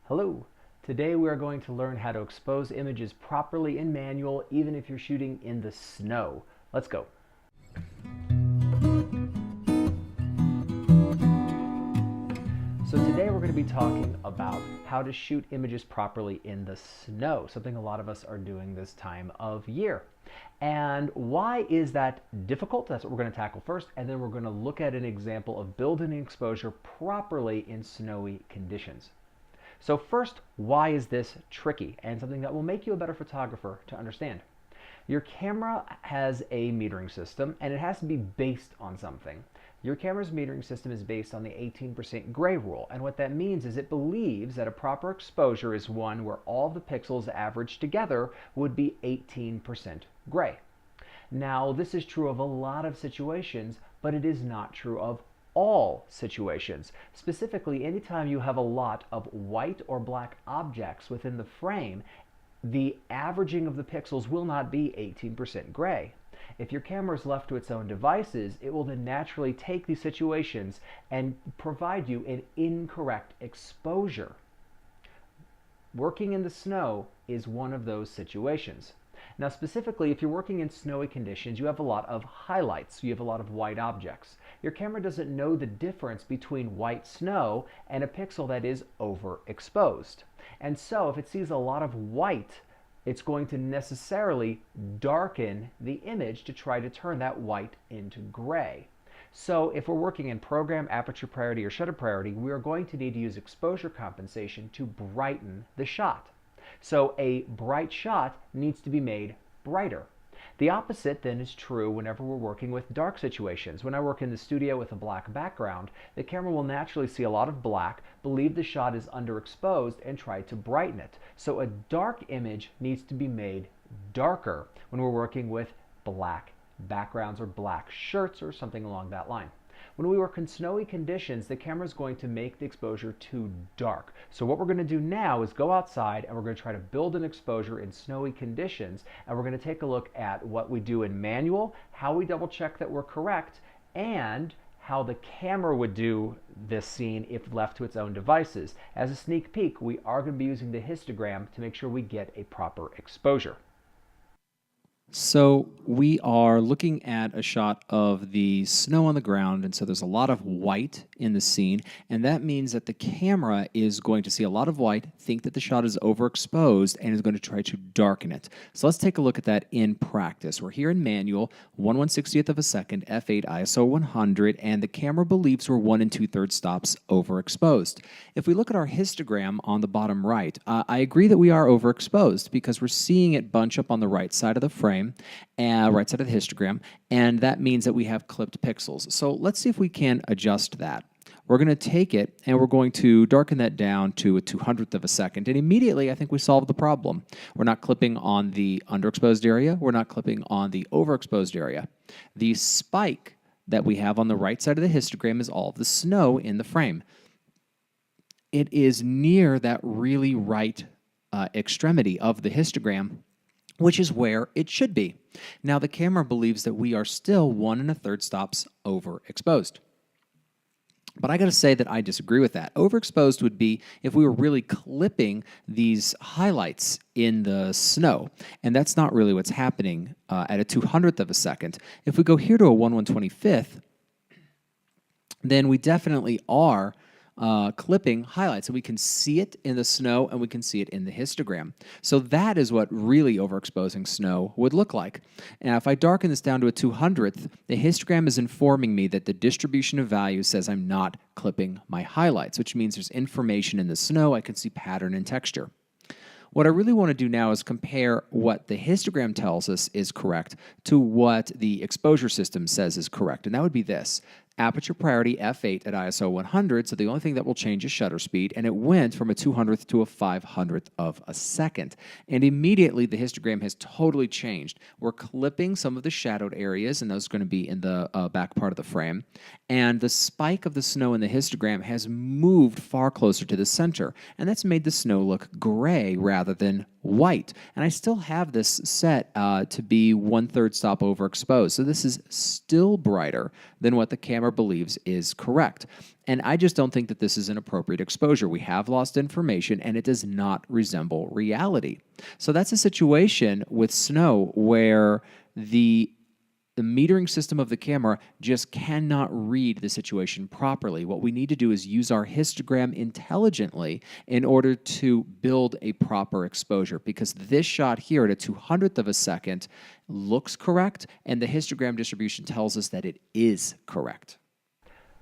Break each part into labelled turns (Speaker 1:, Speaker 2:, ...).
Speaker 1: Hello. Today we are going to learn how to expose images properly in manual even if you're shooting in the snow. Let's go. So today we're going to be talking about how to shoot images properly in the snow, something a lot of us are doing this time of year. And why is that difficult? That's what we're going to tackle first, and then we're going to look at an example of building exposure properly in snowy conditions. So first, why is this tricky and something that will make you a better photographer to understand? Your camera has a metering system and it has to be based on something. Your camera's metering system is based on the 18% gray rule, and what that means is it believes that a proper exposure is one where all the pixels averaged together would be 18% gray. Now, this is true of a lot of situations, but it is not true of all situations. Specifically, anytime you have a lot of white or black objects within the frame, the averaging of the pixels will not be 18% gray. If your camera is left to its own devices, it will then naturally take these situations and provide you an incorrect exposure. Working in the snow is one of those situations. Now specifically, if you're working in snowy conditions, you have a lot of highlights. You have a lot of white objects. Your camera doesn't know the difference between white snow and a pixel that is overexposed. And so if it sees a lot of white, it's going to necessarily darken the image to try to turn that white into gray. So if we're working in program, aperture priority, or shutter priority, we are going to need to use exposure compensation to brighten the shot. So a bright shot needs to be made brighter. The opposite then is true whenever we're working with dark situations. When I work in the studio with a black background, the camera will naturally see a lot of black, believe the shot is underexposed, and try to brighten it. So a dark image needs to be made darker when we're working with black backgrounds or black shirts or something along that line. When we work in snowy conditions, the camera is going to make the exposure too dark. So what we're going to do now is go outside and we're going to try to build an exposure in snowy conditions, and we're going to take a look at what we do in manual, how we double check that we're correct, and how the camera would do this scene if left to its own devices. As a sneak peek, we are going to be using the histogram to make sure we get a proper exposure.
Speaker 2: So we are looking at a shot of the snow on the ground, and so there's a lot of white in the scene, and that means that the camera is going to see a lot of white, think that the shot is overexposed, and is going to try to darken it. So let's take a look at that in practice. We're here in manual, 1/160th of a second, f8 ISO 100, and the camera believes we're 1 2/3 stops overexposed. If we look at our histogram on the bottom right, I agree that we are overexposed because we're seeing it bunch up on the right side of the frame, right side of the histogram, and that means that we have clipped pixels. So let's see if we can adjust that. We're going to take it and we're going to darken that down to a 200th of a second, and immediately I think we solved the problem. We're not clipping on the underexposed area, we're not clipping on the overexposed area. The spike that we have on the right side of the histogram is all of the snow in the frame. It is near that really right extremity of the histogram, which is where it should be. Now the camera believes that we are still 1 1/3 stops overexposed. But I got to say that I disagree with that. Overexposed would be if we were really clipping these highlights in the snow, and that's not really what's happening at a 200th of a second. If we go here to a 1/125th, then we definitely are clipping highlights, and we can see it in the snow and we can see it in the histogram. So that is what really overexposing snow would look like. Now if I darken this down to a 200th, the histogram is informing me that the distribution of values says I'm not clipping my highlights, which means there's information in the snow. I can see pattern and texture. What I really want to do now is compare what the histogram tells us is correct to what the exposure system says is correct, and that would be this. Aperture priority f8 at ISO 100, so the only thing that will change is shutter speed, and it went from a 200th to a 500th of a second. And immediately the histogram has totally changed. We're clipping some of the shadowed areas, and those are going to be in the back part of the frame. And the spike of the snow in the histogram has moved far closer to the center, and that's made the snow look gray rather than white. And I still have this set to be 1/3 stop overexposed. So this is still brighter than what the camera camera believes is correct. And I just don't think that this is an appropriate exposure. We have lost information and it does not resemble reality. So that's a situation with snow where the metering system of the camera just cannot read the situation properly. What we need to do is use our histogram intelligently in order to build a proper exposure, because this shot here at a 200th of a second looks correct, and the histogram distribution tells us that it is correct.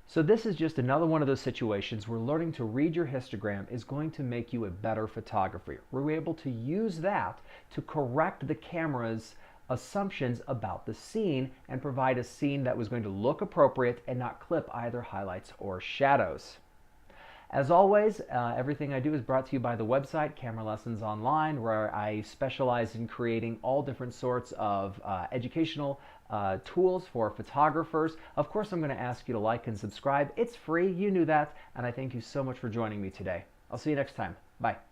Speaker 1: So this is just another one of those situations where learning to read your histogram is going to make you a better photographer. We're able to use that to correct the camera's assumptions about the scene and provide a scene that was going to look appropriate and not clip either highlights or shadows. As always, everything I do is brought to you by the website Camera Lessons Online, where I specialize in creating all different sorts of educational tools for photographers. Of course, I'm going to ask you to like and subscribe. It's free, you knew that, and I thank you so much for joining me today. I'll see you next time. Bye.